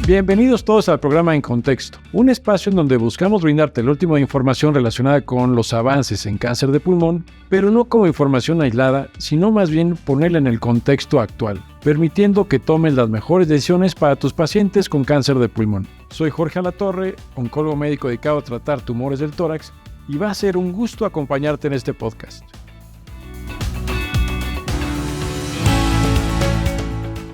Bienvenidos todos al programa En Contexto, un espacio en donde buscamos brindarte la última información relacionada con los avances en cáncer de pulmón, pero no como información aislada, sino más bien ponerla en el contexto actual, permitiendo que tomes las mejores decisiones para tus pacientes con cáncer de pulmón. Soy Jorge Alatorre, oncólogo médico dedicado a tratar tumores del tórax, y va a ser un gusto acompañarte en este podcast.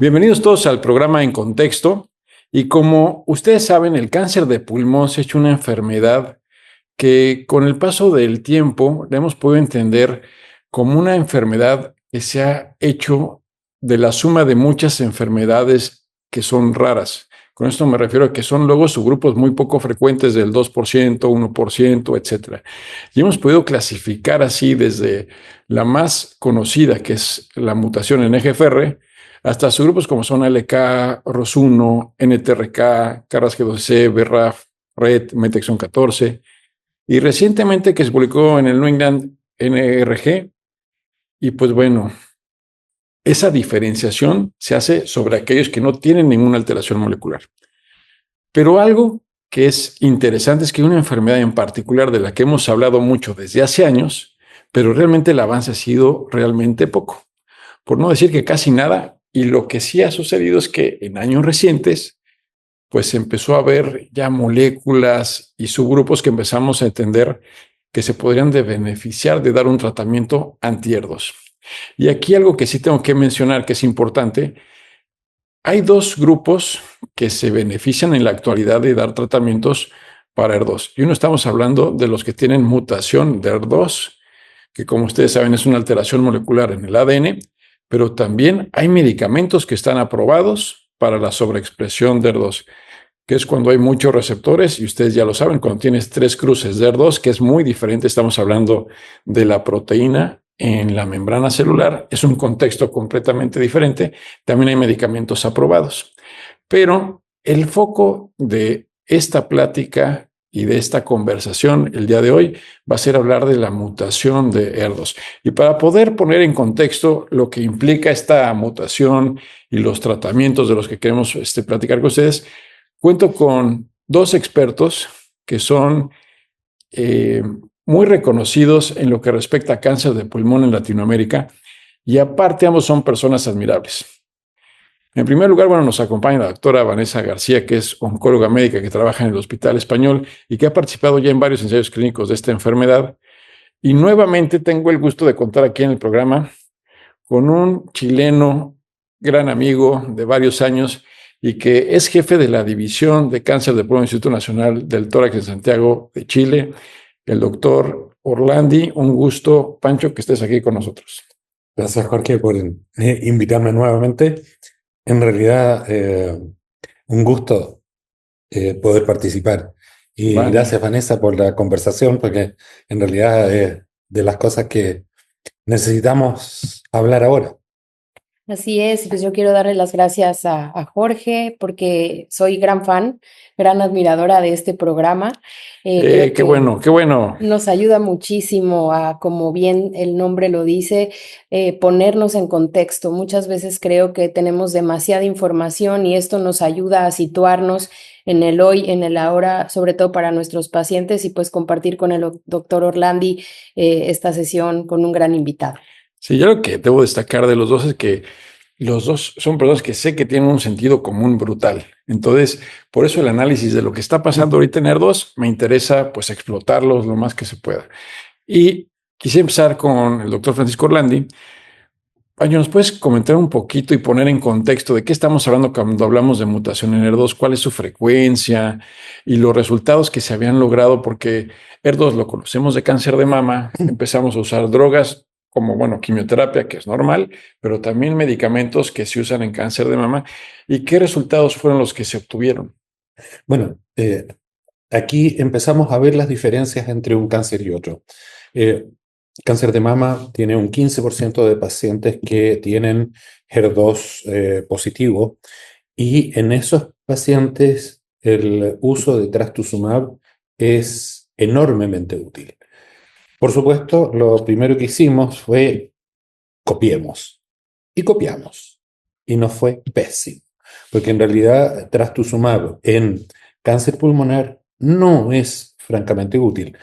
Bienvenidos todos al programa En Contexto. Y como ustedes saben, el cáncer de pulmón se ha hecho una enfermedad que con el paso del tiempo la hemos podido entender como una enfermedad que se ha hecho de la suma de muchas enfermedades que son raras. Con esto me refiero a que son luego subgrupos muy poco frecuentes del 2%, 1%, etc. Y hemos podido clasificar así desde la más conocida, que es la mutación en EGFR, hasta subgrupos como son LK, ROS1, NTRK, KRAS G12C, BRAF, RET, MET exon 14, y recientemente que se publicó en el New England NRG, y pues bueno, esa diferenciación se hace sobre aquellos que no tienen ninguna alteración molecular. Pero algo que es interesante es que una enfermedad en particular de la que hemos hablado mucho desde hace años, pero realmente el avance ha sido realmente poco, por no decir que casi nada. Y lo que sí ha sucedido es que en años recientes, pues se empezó a ver ya moléculas y subgrupos que empezamos a entender que se podrían beneficiar de dar un tratamiento anti-ER2. Y aquí algo que sí tengo que mencionar que es importante: hay dos grupos que se benefician en la actualidad de dar tratamientos para ER2. Y uno, estamos hablando de los que tienen mutación de ER2, que como ustedes saben es una alteración molecular en el ADN, pero también hay medicamentos que están aprobados para la sobreexpresión de ER2, que es cuando hay muchos receptores, y ustedes ya lo saben, cuando tienes 3 cruces de ER2, que es muy diferente, estamos hablando de la proteína en la membrana celular, es un contexto completamente diferente. También hay medicamentos aprobados. Pero el foco de esta plática y de esta conversación el día de hoy va a ser hablar de la mutación de ER2. Y para poder poner en contexto lo que implica esta mutación y los tratamientos de los que queremos platicar con ustedes, cuento con dos expertos que son muy reconocidos en lo que respecta a cáncer de pulmón en Latinoamérica, y aparte ambos son personas admirables. En primer lugar, nos acompaña la doctora Vanessa García, que es oncóloga médica que trabaja en el Hospital Español y que ha participado ya en varios ensayos clínicos de esta enfermedad. Y nuevamente tengo el gusto de contar aquí en el programa con un chileno, gran amigo de varios años, y que es jefe de la División de Cáncer de Pulmón del Instituto Nacional del Tórax en Santiago de Chile, el doctor Orlandi. Un gusto, Pancho, que estés aquí con nosotros. Gracias, Jorge, por invitarme nuevamente. En realidad, un gusto poder participar. Y Vale. gracias, Vanessa, por la conversación, porque en realidad es de las cosas que necesitamos hablar ahora. Así es, pues yo quiero darle las gracias a Jorge porque soy gran fan, gran admiradora de este programa. Creo Qué que bueno, qué bueno. nos ayuda muchísimo a, como bien el nombre lo dice, ponernos en contexto. Muchas veces creo que tenemos demasiada información y esto nos ayuda a situarnos en el hoy, en el ahora, sobre todo para nuestros pacientes, y pues compartir con el doctor Orlandi esta sesión con un gran invitado. Sí, yo lo que debo destacar de los dos es que los dos son personas que sé que tienen un sentido común brutal. Entonces, por eso el análisis de lo que está pasando ahorita en ER2 me interesa pues explotarlos lo más que se pueda. Y quise empezar con el doctor Francisco Orlandi. Paño, ¿nos puedes comentar un poquito y poner en contexto de qué estamos hablando cuando hablamos de mutación en ER2? ¿Cuál es su frecuencia y los resultados que se habían logrado? Porque ER2 lo conocemos de cáncer de mama, empezamos a usar drogas como, quimioterapia, que es normal, pero también medicamentos que se usan en cáncer de mama. ¿Y qué resultados fueron los que se obtuvieron? Bueno, aquí empezamos a ver las diferencias entre un cáncer y otro. Cáncer de mama tiene un 15% de pacientes que tienen HER2 positivo, y en esos pacientes el uso de trastuzumab es enormemente útil. Por supuesto, lo primero que hicimos fue copiemos, y copiamos, y nos fue pésimo. porque en realidad trastuzumab en cáncer pulmonar no es francamente útil.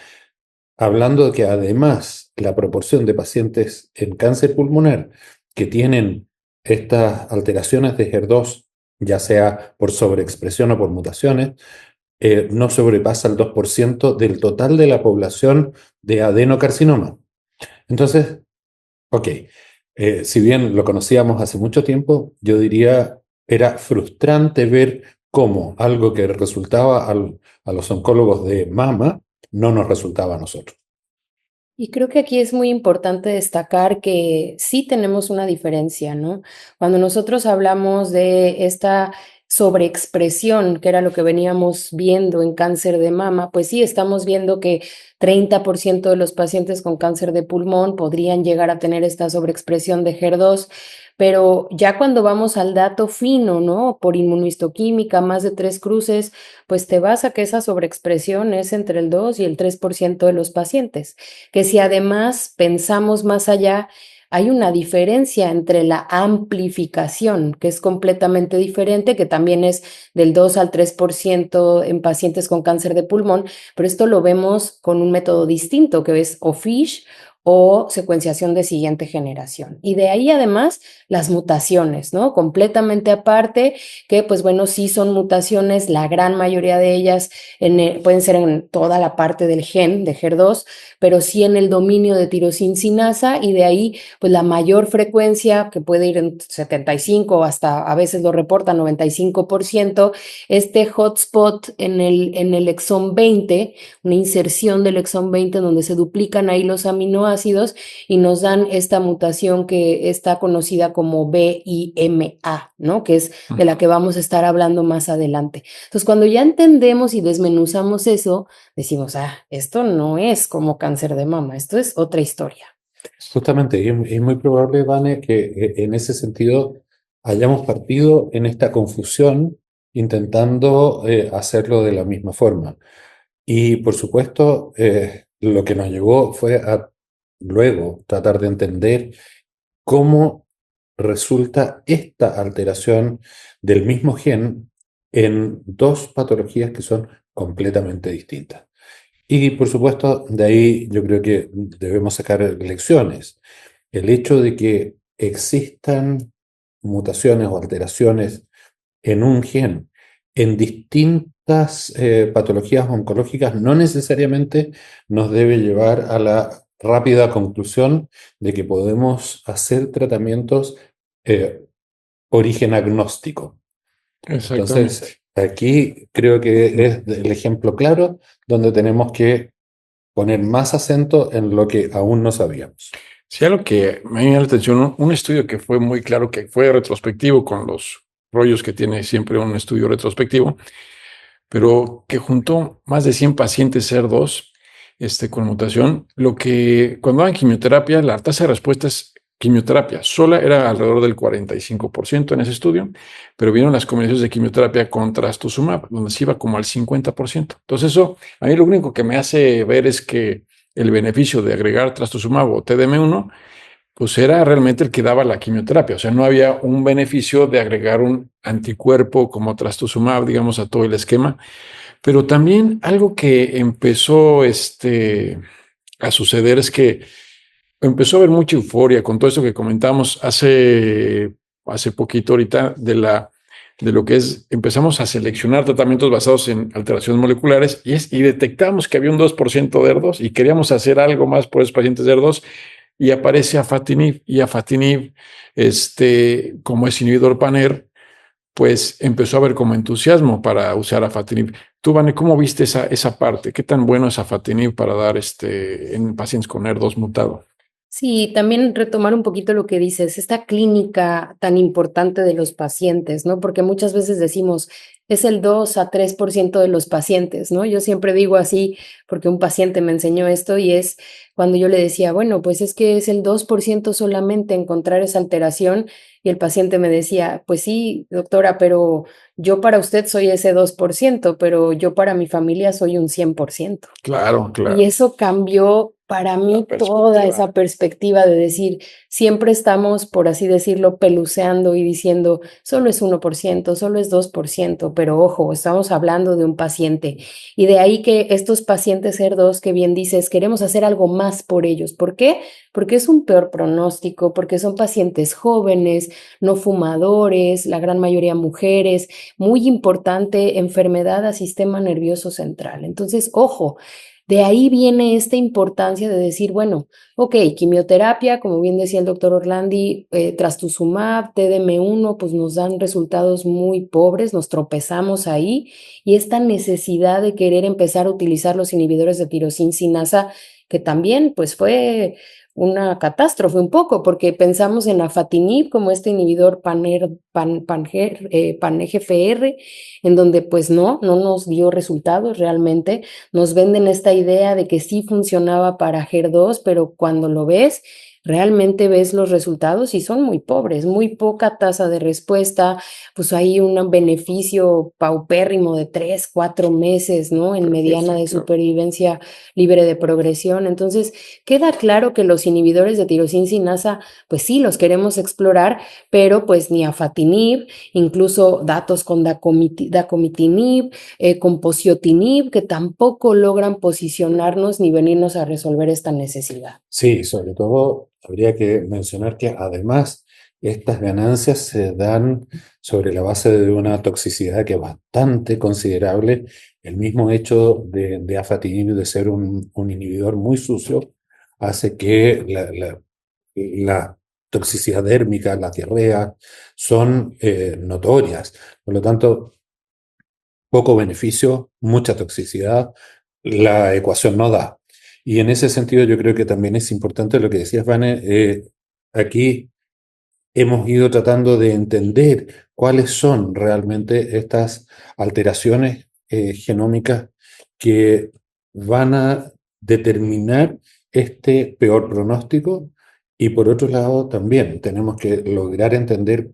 Hablando de que además la proporción de pacientes en cáncer pulmonar que tienen estas alteraciones de HER2, ya sea por sobreexpresión o por mutaciones, no sobrepasa el 2% del total de la población de adenocarcinoma. Entonces, ok, si bien lo conocíamos hace mucho tiempo, yo diría era frustrante ver cómo algo que resultaba a los oncólogos de mama no nos resultaba a nosotros. Y creo que aquí es muy importante destacar que sí tenemos una diferencia, ¿no? Cuando nosotros hablamos de esta sobreexpresión, que era lo que veníamos viendo en cáncer de mama, pues sí, estamos viendo que 30% de los pacientes con cáncer de pulmón podrían llegar a tener esta sobreexpresión de HER2, pero ya cuando vamos al dato fino, ¿no? Por inmunohistoquímica, más de 3 cruces, pues te vas a que esa sobreexpresión es entre el 2 y el 3% de los pacientes, que si además pensamos más allá, hay una diferencia entre la amplificación, que es completamente diferente, que también es del 2 al 3% en pacientes con cáncer de pulmón, pero esto lo vemos con un método distinto, que es o FISH o secuenciación de siguiente generación. Y de ahí además las mutaciones, ¿no? Completamente aparte, que pues bueno, sí son mutaciones, la gran mayoría de ellas pueden ser en toda la parte del gen de HER2, pero sí en el dominio de tirosina y de ahí pues la mayor frecuencia que puede ir en 75 hasta a veces lo reporta 95%, este hotspot en el exón 20, una inserción del exón 20 donde se duplican ahí los aminoácidos y nos dan esta mutación que está conocida como BIMA, ¿no? Que es de la que vamos a estar hablando más adelante. Entonces, cuando ya entendemos y desmenuzamos eso, decimos, esto no es como cáncer de mama, esto es otra historia. Justamente, y es muy probable, Vane, que en ese sentido hayamos partido en esta confusión intentando hacerlo de la misma forma. Y por supuesto, lo que nos llevó fue a luego tratar de entender cómo resulta esta alteración del mismo gen en dos patologías que son completamente distintas. Y por supuesto, de ahí yo creo que debemos sacar lecciones. El hecho de que existan mutaciones o alteraciones en un gen en distintas patologías oncológicas no necesariamente nos debe llevar a la rápida conclusión de que podemos hacer tratamientos eh, origen agnóstico. Exactamente. Entonces, aquí creo que es el ejemplo claro donde tenemos que poner más acento en lo que aún no sabíamos. Sí, algo que me llama la atención, un estudio que fue muy claro, que fue retrospectivo con los rollos que tiene siempre un estudio retrospectivo, pero que juntó más de 100 pacientes SER2 con mutación, lo que cuando daban quimioterapia, la tasa de respuesta es quimioterapia sola era alrededor del 45% en ese estudio, pero vieron las combinaciones de quimioterapia con trastuzumab, donde se iba como al 50%. Entonces eso, a mí lo único que me hace ver es que el beneficio de agregar trastuzumab o TDM1 pues era realmente el que daba la quimioterapia. O sea, no había un beneficio de agregar un anticuerpo como trastuzumab, digamos, a todo el esquema. Pero también algo que empezó a suceder es que empezó a haber mucha euforia con todo esto que comentamos hace poquito ahorita de lo que es, empezamos a seleccionar tratamientos basados en alteraciones moleculares y detectamos que había un 2% de ER2 y queríamos hacer algo más por esos pacientes de ER2 y aparece afatinib y afatinib, como es inhibidor PANER, pues empezó a haber como entusiasmo para usar afatinib. Tú, Vane, ¿cómo viste esa parte? ¿Qué tan bueno es afatinib para dar en pacientes con ER2 mutado? Sí, también retomar un poquito lo que dices, esta clínica tan importante de los pacientes, ¿no? Porque muchas veces decimos, es el 2 a 3% de los pacientes, ¿no? Yo siempre digo así porque un paciente me enseñó esto y es cuando yo le decía, bueno, pues es que es el 2% solamente encontrar esa alteración y el paciente me decía, pues sí, doctora, pero yo para usted soy ese 2%, pero yo para mi familia soy un 100%. Claro, Y claro. eso cambió Para mí, La toda perspectiva. esa perspectiva de decir, siempre estamos, por así decirlo, peluceando y diciendo, solo es 1%, solo es 2%, pero ojo, estamos hablando de un paciente. Y de ahí que estos pacientes HER2, que bien dices, queremos hacer algo más por ellos. ¿Por qué? Porque es un peor pronóstico, porque son pacientes jóvenes, no fumadores, la gran mayoría mujeres, muy importante, enfermedad al sistema nervioso central. Entonces, ojo. De ahí viene esta importancia de decir, bueno, ok, quimioterapia, como bien decía el doctor Orlandi, trastuzumab, TDM1, pues nos dan resultados muy pobres, nos tropezamos ahí, y esta necesidad de querer empezar a utilizar los inhibidores de tirosina sinasa, que también pues fue una catástrofe un poco, porque pensamos en afatinib como este inhibidor pan-EGFR, en donde pues no nos dio resultados realmente. Nos venden esta idea de que sí funcionaba para HER2, pero cuando lo ves, realmente ves los resultados y son muy pobres, muy poca tasa de respuesta, pues hay un beneficio paupérrimo de 3, 4 meses, ¿no? En mediana de supervivencia libre de progresión. Entonces, queda claro que los inhibidores de tirosina sinasa, pues sí, los queremos explorar, pero pues ni afatinib, incluso datos con dacomitinib, con poziotinib, que tampoco logran posicionarnos ni venirnos a resolver esta necesidad. Sí, sobre todo habría que mencionar que además estas ganancias se dan sobre la base de una toxicidad que es bastante considerable. El mismo hecho de afatinib de ser un inhibidor muy sucio hace que la toxicidad dérmica, la diarrea, son notorias. Por lo tanto, poco beneficio, mucha toxicidad, la ecuación no da. Y en ese sentido yo creo que también es importante lo que decías, Vane, aquí hemos ido tratando de entender cuáles son realmente estas alteraciones genómicas que van a determinar este peor pronóstico, y por otro lado también tenemos que lograr entender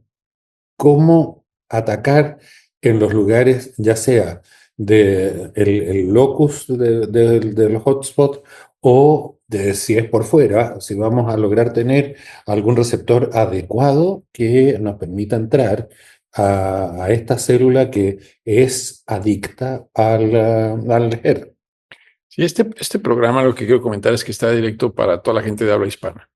cómo atacar en los lugares, ya sea el locus del hotspot, o de si es por fuera, si vamos a lograr tener algún receptor adecuado que nos permita entrar a esta célula que es adicta al HER. Sí, este programa lo que quiero comentar es que está directo para toda la gente de habla hispana.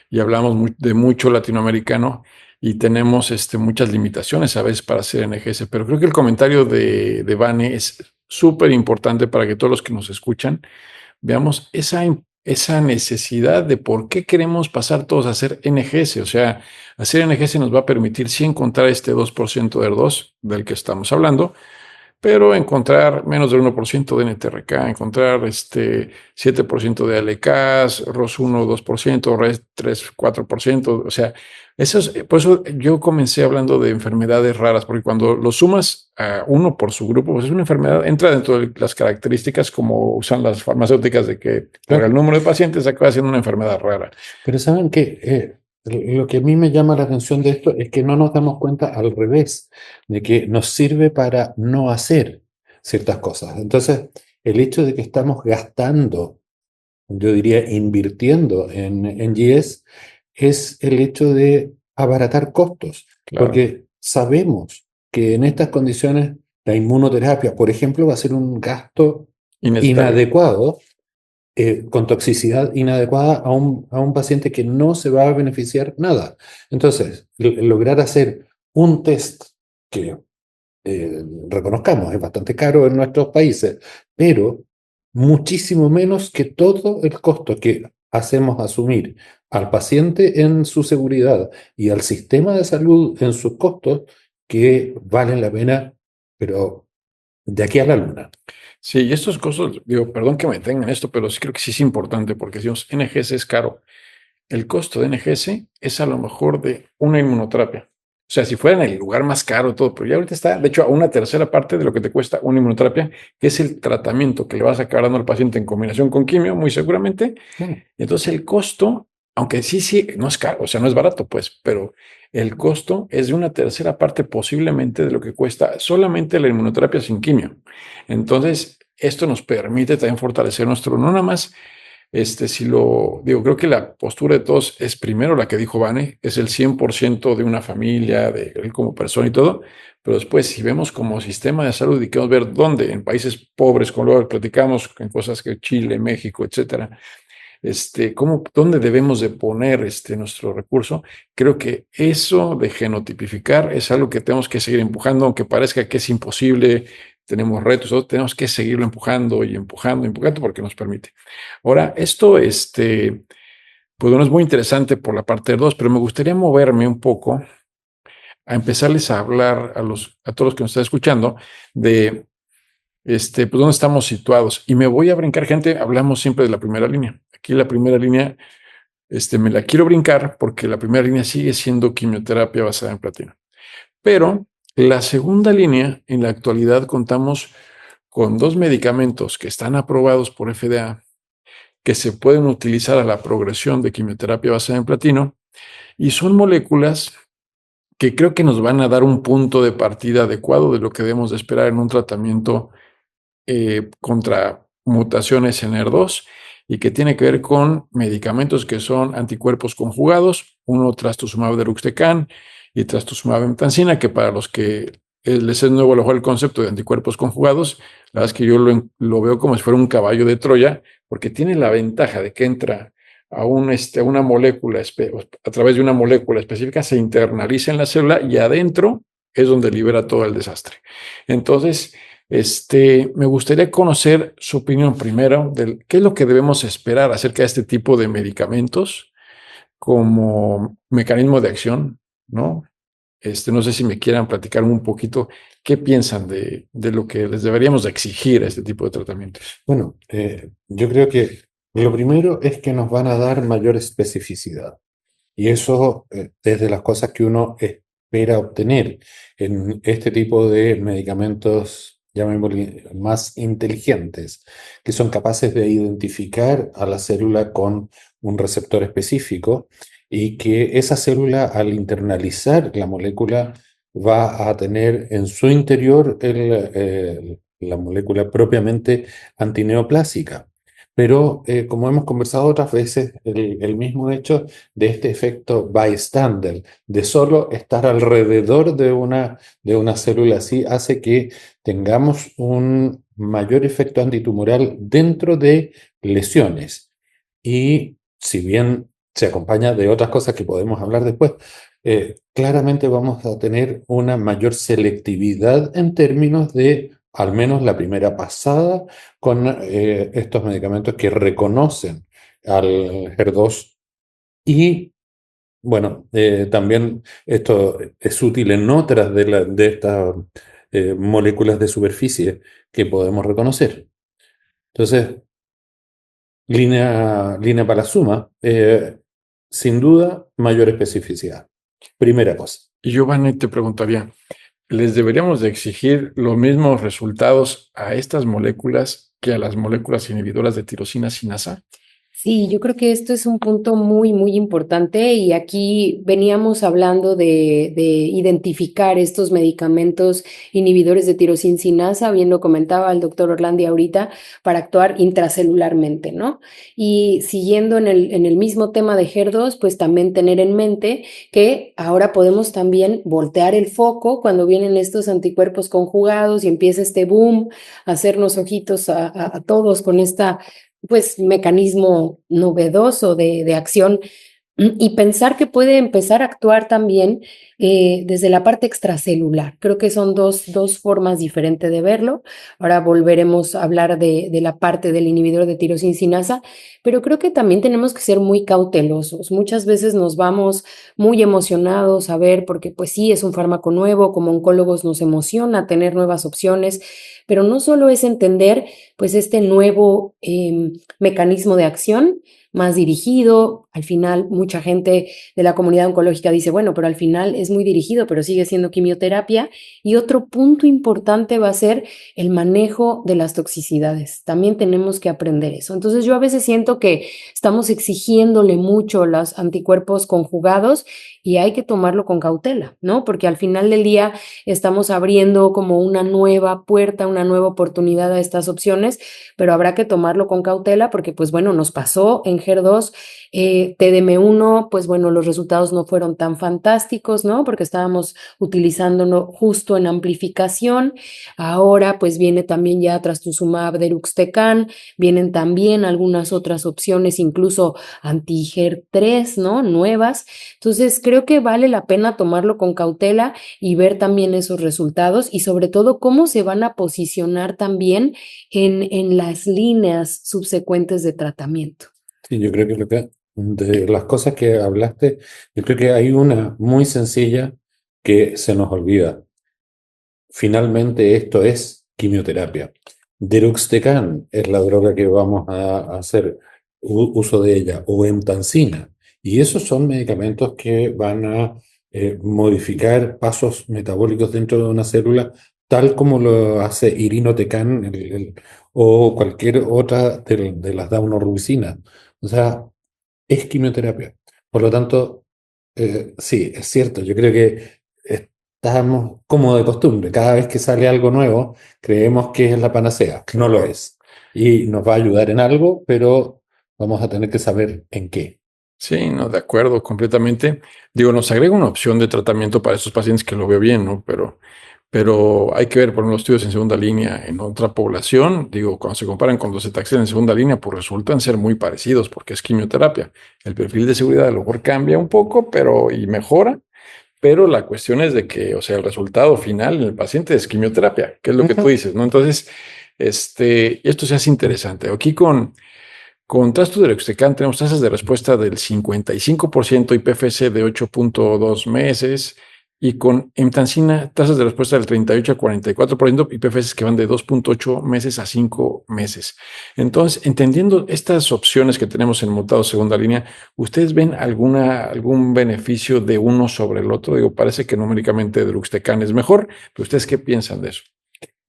Y hablamos de mucho latinoamericano y tenemos muchas limitaciones a veces para hacer NGS, pero creo que el comentario de Vane es súper importante para que todos los que nos escuchan veamos esa necesidad de por qué queremos pasar todos a hacer NGS. O sea, hacer NGS nos va a permitir sí encontrar este 2% de ER2 del que estamos hablando, pero encontrar menos del 1% de NTRK, encontrar 7% de ALKs, ROS1 2%, RES3 4%, o sea, por eso yo comencé hablando de enfermedades raras, porque cuando lo sumas a uno por su grupo, pues es una enfermedad, entra dentro de las características como usan las farmacéuticas de que por el número de pacientes acaba siendo una enfermedad rara. Pero saben que lo que a mí me llama la atención de esto es que no nos damos cuenta al revés, de que nos sirve para no hacer ciertas cosas. Entonces, el hecho de que estamos gastando, yo diría invirtiendo en GS, es el hecho de abaratar costos, Claro. porque sabemos que en estas condiciones la inmunoterapia, por ejemplo, va a ser un gasto inadecuado, con toxicidad inadecuada a un paciente que no se va a beneficiar nada. Entonces, lograr hacer un test que reconozcamos es bastante caro en nuestros países, pero muchísimo menos que todo el costo que hacemos asumir al paciente en su seguridad y al sistema de salud en sus costos, que valen la pena, pero de aquí a la luna. Sí, y estos costos, digo, perdón que me detengan en esto, pero sí creo que sí es importante porque decimos NGS es caro. El costo de NGS es a lo mejor de una inmunoterapia. O sea, si fuera en el lugar más caro todo, pero ya ahorita está, de hecho, a una tercera parte de lo que te cuesta una inmunoterapia, que es el tratamiento que le vas a acabar dando al paciente en combinación con quimio, muy seguramente. Y entonces el costo, aunque sí, no es caro, o sea, no es barato, pues, pero el costo es de una tercera parte posiblemente de lo que cuesta solamente la inmunoterapia sin quimio. Entonces, esto nos permite también fortalecer nuestro, no nada más creo que la postura de todos es primero la que dijo Vane, es el 100% de una familia, de él como persona y todo, pero después si vemos como sistema de salud y queremos ver dónde, en países pobres, como luego platicamos, en cosas que Chile, México, etcétera, dónde debemos de poner nuestro recurso. Creo que eso de genotipificar es algo que tenemos que seguir empujando, aunque parezca que es imposible, tenemos retos, tenemos que seguirlo empujando y empujando, empujando porque nos permite. Ahora, pues bueno, es muy interesante por la parte 2, pero me gustaría moverme un poco a empezarles a hablar a todos los que nos están escuchando de pues dónde estamos situados. Y me voy a brincar, gente, hablamos siempre de la primera línea. Aquí la primera línea, me la quiero brincar porque la primera línea sigue siendo quimioterapia basada en platino. Pero la segunda línea, en la actualidad contamos con 2 medicamentos que están aprobados por FDA, que se pueden utilizar a la progresión de quimioterapia basada en platino, y son moléculas que creo que nos van a dar un punto de partida adecuado de lo que debemos de esperar en un tratamiento contra mutaciones en ER2 y que tiene que ver con medicamentos que son anticuerpos conjugados, uno trastuzumab deruxtecan y trastuzumab emtansina, que para los que les es nuevo a lo mejor el concepto de anticuerpos conjugados, la verdad es que yo lo veo como si fuera un caballo de Troya, porque tiene la ventaja de que entra a una molécula, a través de una molécula específica, se internaliza en la célula y adentro es donde libera todo el desastre. Entonces, me gustaría conocer su opinión primero de qué es lo que debemos esperar acerca de este tipo de medicamentos como mecanismo de acción, ¿no? No sé si me quieran platicar un poquito qué piensan de lo que les deberíamos de exigir a este tipo de tratamientos. Bueno, yo creo que lo primero es que nos van a dar mayor especificidad. Y eso es de las cosas que uno espera obtener en este tipo de medicamentos, llamémosle, más inteligentes, que son capaces de identificar a la célula con un receptor específico y que esa célula, al internalizar la molécula, va a tener en su interior la molécula propiamente antineoplásica. Pero como hemos conversado otras veces, el mismo hecho de este efecto bystander, de solo estar alrededor de una célula así, hace que tengamos un mayor efecto antitumoral dentro de lesiones. Y si bien se acompaña de otras cosas que podemos hablar después, claramente vamos a tener una mayor selectividad en términos de al menos la primera pasada con estos medicamentos que reconocen al HER2 y bueno, también esto es útil en otras de estas moléculas de superficie que podemos reconocer. Entonces, línea para la suma, sin duda, mayor especificidad. Primera cosa. Y Giovanni, te preguntaría, ¿les deberíamos de exigir los mismos resultados a estas moléculas que a las moléculas inhibidoras de tirosina sinasa? Sí, yo creo que esto es un punto muy, muy importante y aquí veníamos hablando de identificar estos medicamentos inhibidores de tirosina sinasa, bien lo comentaba el doctor Orlandi ahorita, para actuar intracelularmente, ¿no? Y siguiendo en el mismo tema de HER2, pues también tener en mente que ahora podemos también voltear el foco cuando vienen estos anticuerpos conjugados y empieza este boom, hacernos ojitos a todos con esta pues mecanismo novedoso de acción y pensar que puede empezar a actuar también desde la parte extracelular. Creo que son dos formas diferentes de verlo. Ahora volveremos a hablar de la parte del inhibidor de tirosina sinasa, pero creo que también tenemos que ser muy cautelosos. Muchas veces nos vamos muy emocionados a ver, porque pues sí, es un fármaco nuevo, como oncólogos nos emociona tener nuevas opciones, pero no solo es entender pues este nuevo mecanismo de acción más dirigido, al final mucha gente de la comunidad oncológica dice, bueno, pero al final es muy dirigido, pero sigue siendo quimioterapia. Y otro punto importante va a ser el manejo de las toxicidades. También tenemos que aprender eso. Entonces yo a veces siento que estamos exigiéndole mucho los anticuerpos conjugados y hay que tomarlo con cautela, ¿no? Porque al final del día estamos abriendo como una nueva puerta, una nueva oportunidad a estas opciones, pero habrá que tomarlo con cautela porque, pues bueno, nos pasó en HER2, TDM1, pues bueno, los resultados no fueron tan fantásticos, ¿no? Porque estábamos utilizándolo justo en amplificación. Ahora, pues viene también ya trastuzumab deruxtecan, vienen también algunas otras opciones, incluso anti-HER3, ¿no? Nuevas. Entonces, creo que vale la pena tomarlo con cautela y ver también esos resultados y sobre todo cómo se van a posicionar también en las líneas subsecuentes de tratamiento. Sí, yo creo que de las cosas que hablaste, yo creo que hay una muy sencilla que se nos olvida. Finalmente esto es quimioterapia. Deruxtecan es la droga que vamos a hacer uso de ella, o emtansina. Y esos son medicamentos que van a modificar pasos metabólicos dentro de una célula, tal como lo hace irinotecan o cualquier otra de las daunorubicina. O sea, es quimioterapia. Por lo tanto, sí, es cierto. Yo creo que estamos como de costumbre. Cada vez que sale algo nuevo, creemos que es la panacea. No lo es. Y nos va a ayudar en algo, pero vamos a tener que saber en qué. Sí, no, de acuerdo, completamente. Digo, nos agrega una opción de tratamiento para estos pacientes que lo veo bien, ¿no? Pero hay que ver, por ejemplo, los estudios en segunda línea en otra población. Digo, cuando se comparan con docetaxel en segunda línea, pues resultan ser muy parecidos porque es quimioterapia. El perfil de seguridad a lo mejor cambia un poco, y mejora. Pero la cuestión es de que, o sea, el resultado final en el paciente es quimioterapia, que es lo que tú Ujú. dices, ¿no? Entonces, esto se hace interesante. Aquí con trastuzumab deruxtecan tenemos tasas de respuesta del 55% y PFS de 8.2 meses, y con emtansina tasas de respuesta del 38 a 44% y PFS que van de 2.8 meses a 5 meses. Entonces, entendiendo estas opciones que tenemos en mutado segunda línea, ¿ustedes ven algún beneficio de uno sobre el otro? Digo, parece que numéricamente deruxtecan es mejor, pero ¿ustedes qué piensan de eso?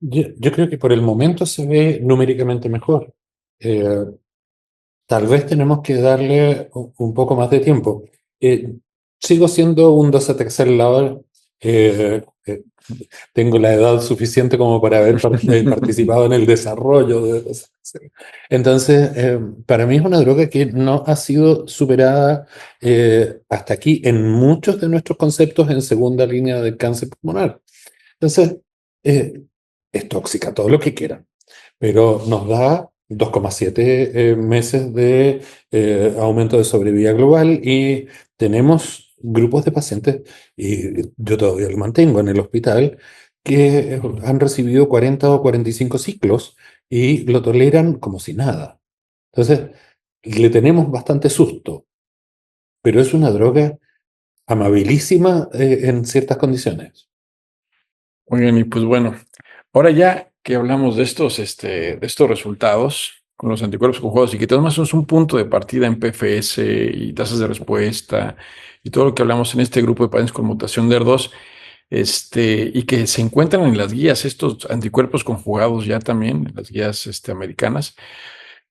Yo creo que por el momento se ve numéricamente mejor. Eh, Tal vez tenemos que darle un poco más de tiempo. Sigo siendo un docetaxel lover. Eh, eh, Tengo la edad suficiente como para haber participado en el desarrollo de docetaxel. Entonces, para mí es una droga que no ha sido superada hasta aquí en muchos de nuestros conceptos en segunda línea de cáncer pulmonar. Entonces, eh, es tóxica, todo lo que quieran, pero nos da 2,7 meses de aumento de sobrevida global y tenemos grupos de pacientes, y yo todavía lo mantengo en el hospital, que han recibido 40 o 45 ciclos y lo toleran como si nada. Entonces, le tenemos bastante susto, pero es una droga amabilísima en ciertas condiciones. Oigan, y pues bueno, ahora ya que hablamos de estos resultados con los anticuerpos conjugados y que además es un punto de partida en PFS y tasas de respuesta y todo lo que hablamos en este grupo de pacientes con mutación de ER2, y que se encuentran en las guías estos anticuerpos conjugados ya también, en las guías americanas.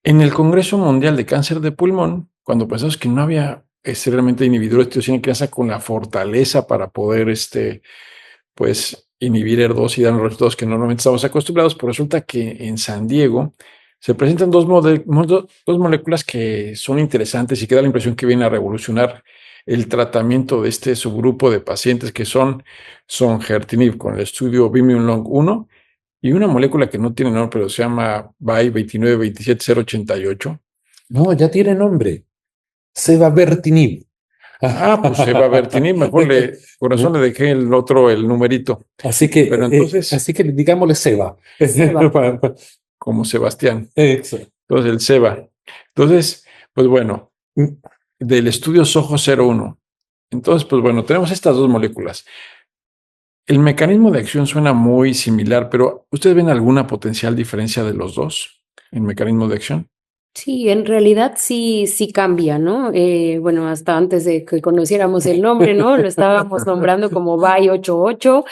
En el Congreso Mundial de Cáncer de Pulmón, cuando pensamos que no había realmente inhibidores de tirosinasa con la fortaleza para poder pues inhibir ER2 y dar los resultados que normalmente estamos acostumbrados, pues resulta que en San Diego se presentan dos moléculas que son interesantes y que da la impresión que vienen a revolucionar el tratamiento de este subgrupo de pacientes que son songertinib con el estudio Bimune 1 y una molécula que no tiene nombre, pero se llama BY 2927088. No, ya tiene nombre. Sevabertinib. Ah, pues sevabertinib, mejor por razón le dejé el numerito. Pero entonces, Así que digámosle Seba. Seba. como Sebastián. Exacto. Entonces, el SEBA. Entonces, pues bueno, del estudio SOHO-01. Entonces, pues bueno, tenemos estas dos moléculas. El mecanismo de acción suena muy similar, pero ¿ustedes ven alguna potencial diferencia de los dos en mecanismo de acción? Sí, en realidad sí cambia, ¿no? Bueno, hasta antes de que conociéramos el nombre, ¿no? Lo estábamos nombrando como BY88,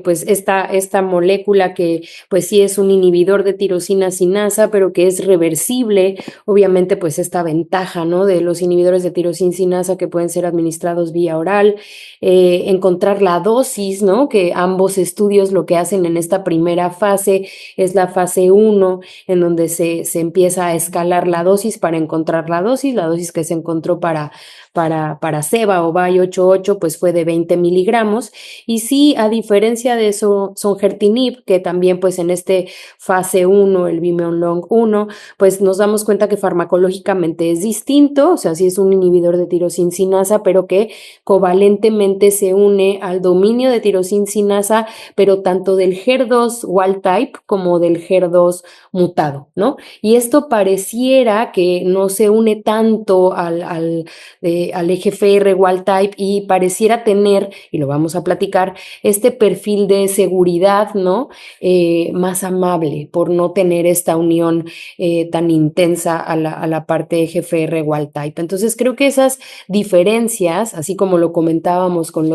pues esta molécula que pues sí es un inhibidor de tirosina sinasa, pero que es reversible. Obviamente, pues esta ventaja, ¿no? De los inhibidores de tirosina sinasa que pueden ser administrados vía oral, encontrar la dosis, ¿no? Que ambos estudios lo que hacen en esta primera fase es la fase 1 en donde se empieza a escalar la dosis para encontrar la dosis que se encontró para Ceba o BY88 pues fue de 20 miligramos, y sí, a diferencia de eso, songertinib, que también pues en este fase 1, el Bimeon Long 1, pues nos damos cuenta que farmacológicamente es distinto, o sea, sí es un inhibidor de tirosina sinasa, pero que covalentemente se une al dominio de tirosina sinasa, pero tanto del HER2 wild type como del HER2 mutado, ¿no? Y esto pareciera que no se une tanto al EGFR wild type y pareciera tener, y lo vamos a platicar, este perfil de seguridad, ¿no? Más amable por no tener esta unión tan intensa a la parte EGFR wild type. Entonces creo que esas diferencias, así como lo comentábamos con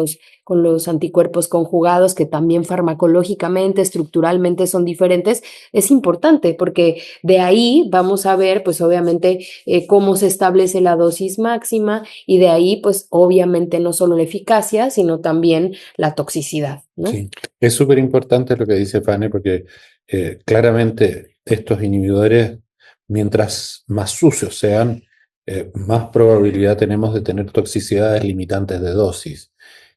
los anticuerpos conjugados, que también farmacológicamente, estructuralmente son diferentes, es importante porque de ahí vamos a ver, pues obviamente, cómo se establece la dosis máxima y de ahí, pues obviamente, no solo la eficacia, sino también la toxicidad, ¿no? Sí, es súper importante lo que dice Fanny, porque claramente estos inhibidores, mientras más sucios sean, más probabilidad tenemos de tener toxicidades limitantes de dosis.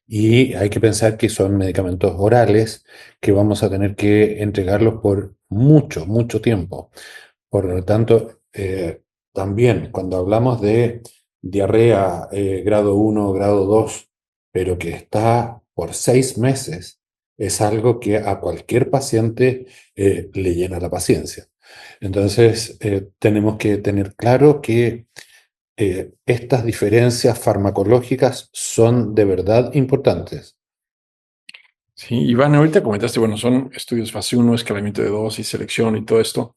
Y hay que pensar que son medicamentos orales que vamos a tener que entregarlos por mucho, mucho tiempo. Por lo tanto, también cuando hablamos de diarrea grado 1 o grado 2, pero que está por 6 meses, es algo que a cualquier paciente le llena la paciencia. Entonces, tenemos que tener claro que estas diferencias farmacológicas son de verdad importantes. Sí, Iván, ahorita comentaste, bueno, son estudios fase 1, escalamiento de dosis, selección y todo esto.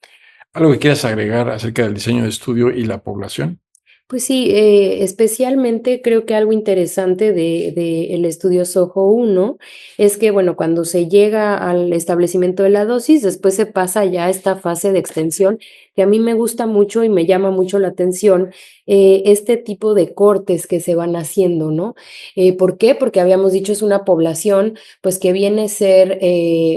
¿Algo que quieras agregar acerca del diseño de estudio y la población? Pues sí, especialmente creo que algo interesante de el estudio SOHO 1 es que, bueno, cuando se llega al establecimiento de la dosis, después se pasa ya a esta fase de extensión, que a mí me gusta mucho y me llama mucho la atención, este tipo de cortes que se van haciendo, ¿no? ¿Por qué? Porque habíamos dicho es una población, pues, que viene a ser,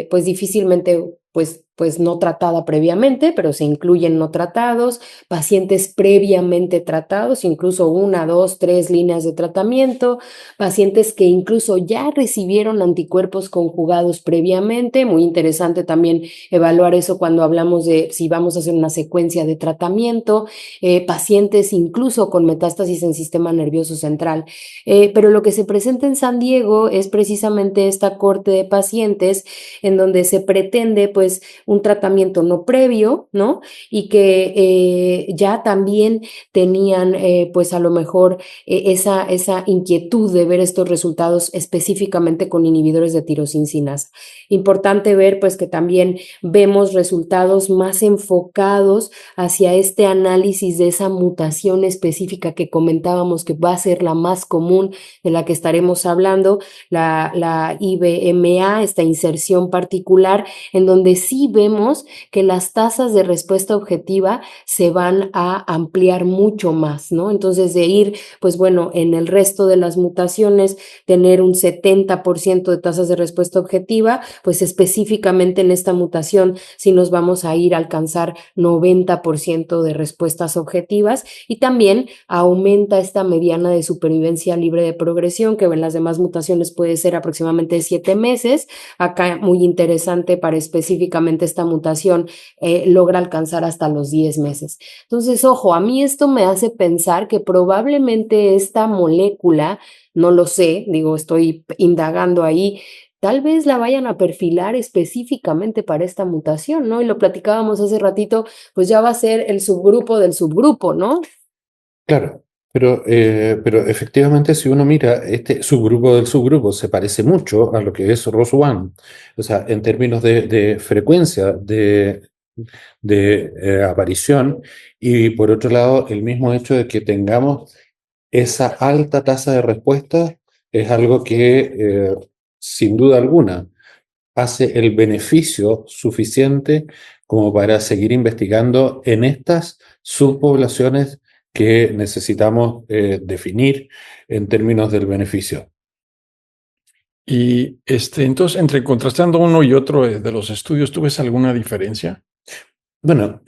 pues, difícilmente, pues no tratada previamente, pero se incluyen no tratados, pacientes previamente tratados, incluso 1, 2, 3 líneas de tratamiento, pacientes que incluso ya recibieron anticuerpos conjugados previamente. Muy interesante también evaluar eso cuando hablamos de si vamos a hacer una secuencia de tratamiento, pacientes incluso con metástasis en sistema nervioso central. Pero lo que se presenta en San Diego es precisamente esta corte de pacientes en donde se pretende pues un tratamiento no previo, ¿no? Y que ya también tenían pues a lo mejor esa inquietud de ver estos resultados específicamente con inhibidores de tirosina sinasa. Importante ver pues que también vemos resultados más enfocados hacia este análisis de esa mutación específica que comentábamos que va a ser la más común, de la que estaremos hablando, la IBMA, esta inserción particular, en donde sí vemos que las tasas de respuesta objetiva se van a ampliar mucho más, ¿no? Entonces, de ir, pues bueno, en el resto de las mutaciones, tener un 70% de tasas de respuesta objetiva, pues específicamente en esta mutación sí nos vamos a ir a alcanzar 90% de respuestas objetivas, y también aumenta esta mediana de supervivencia libre de progresión, que en las demás mutaciones puede ser aproximadamente 7 meses. Acá muy interesante para específicamente esta mutación, logra alcanzar hasta los 10 meses. Entonces, ojo, a mí esto me hace pensar que probablemente esta molécula, no lo sé, digo, estoy indagando ahí, tal vez la vayan a perfilar específicamente para esta mutación, ¿no? Y lo platicábamos hace ratito, pues ya va a ser el subgrupo del subgrupo, ¿no? Claro, pero efectivamente si uno mira, este subgrupo del subgrupo se parece mucho a lo que es ROS1. O sea, en términos de frecuencia de aparición, y por otro lado, el mismo hecho de que tengamos esa alta tasa de respuesta es algo que, sin duda alguna, hace el beneficio suficiente como para seguir investigando en estas subpoblaciones que necesitamos definir en términos del beneficio. Y entonces, entre contrastando uno y otro de los estudios, ¿tú ves alguna diferencia? Bueno,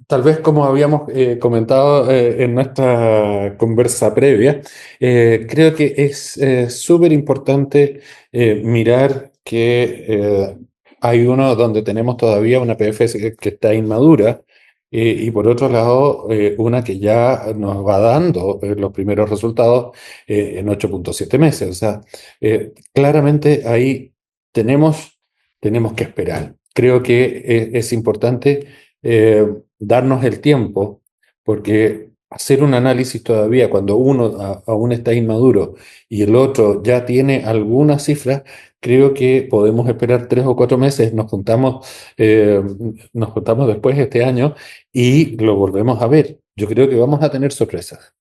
tal vez como habíamos comentado en nuestra conversa previa, creo que es súper importante mirar que hay uno donde tenemos todavía una PFS que está inmadura, y por otro lado una que ya nos va dando los primeros resultados en 8.7 meses. O sea, claramente ahí tenemos que esperar. Creo que es importante darnos el tiempo, porque hacer un análisis todavía cuando uno aún está inmaduro y el otro ya tiene algunas cifras, creo que podemos esperar 3 o 4 meses, nos juntamos después este año y lo volvemos a ver. Yo creo que vamos a tener sorpresas.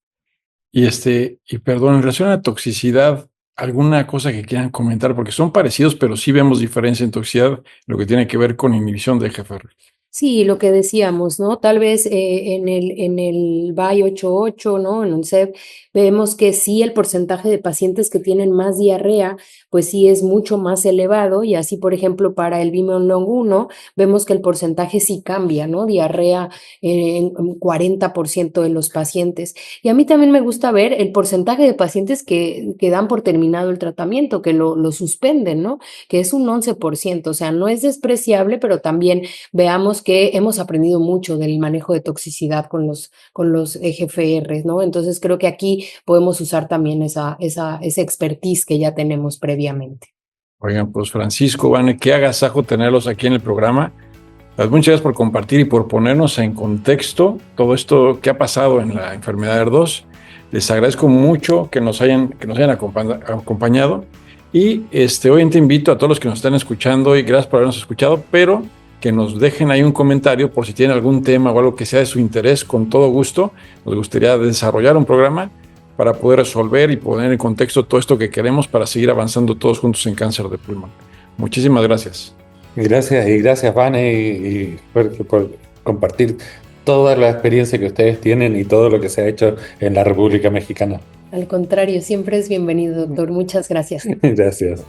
Y perdón, en relación a la toxicidad, ¿alguna cosa que quieran comentar? Porque son parecidos, pero sí vemos diferencia en toxicidad, lo que tiene que ver con inhibición de EGFR. Sí, lo que decíamos, ¿no? Tal vez en el BAI 88, ¿no? En el CEP, vemos que sí el porcentaje de pacientes que tienen más diarrea, pues sí es mucho más elevado, y así, por ejemplo, para el Bimeon Long 1, vemos que el porcentaje sí cambia, ¿no? Diarrea en 40% de los pacientes. Y a mí también me gusta ver el porcentaje de pacientes que dan por terminado el tratamiento, que lo suspenden, ¿no? Que es un 11%, o sea, no es despreciable, pero también veamos que hemos aprendido mucho del manejo de toxicidad con los EGFR, ¿no? Entonces creo que aquí podemos usar también esa expertise que ya tenemos previamente. Oigan, pues Francisco, Vane, qué agasajo tenerlos aquí en el programa. Pues muchas gracias por compartir y por ponernos en contexto todo esto que ha pasado en la enfermedad de ER2. Les agradezco mucho que nos hayan acompañado. Y hoy te invito a todos los que nos están escuchando, y gracias por habernos escuchado, pero que nos dejen ahí un comentario por si tienen algún tema o algo que sea de su interés. Con todo gusto nos gustaría desarrollar un programa para poder resolver y poner en contexto todo esto que queremos para seguir avanzando todos juntos en cáncer de pulmón. Muchísimas gracias. Gracias, Vane, y por compartir toda la experiencia que ustedes tienen y todo lo que se ha hecho en la República Mexicana. Al contrario, siempre es bienvenido, doctor. Muchas gracias. Gracias.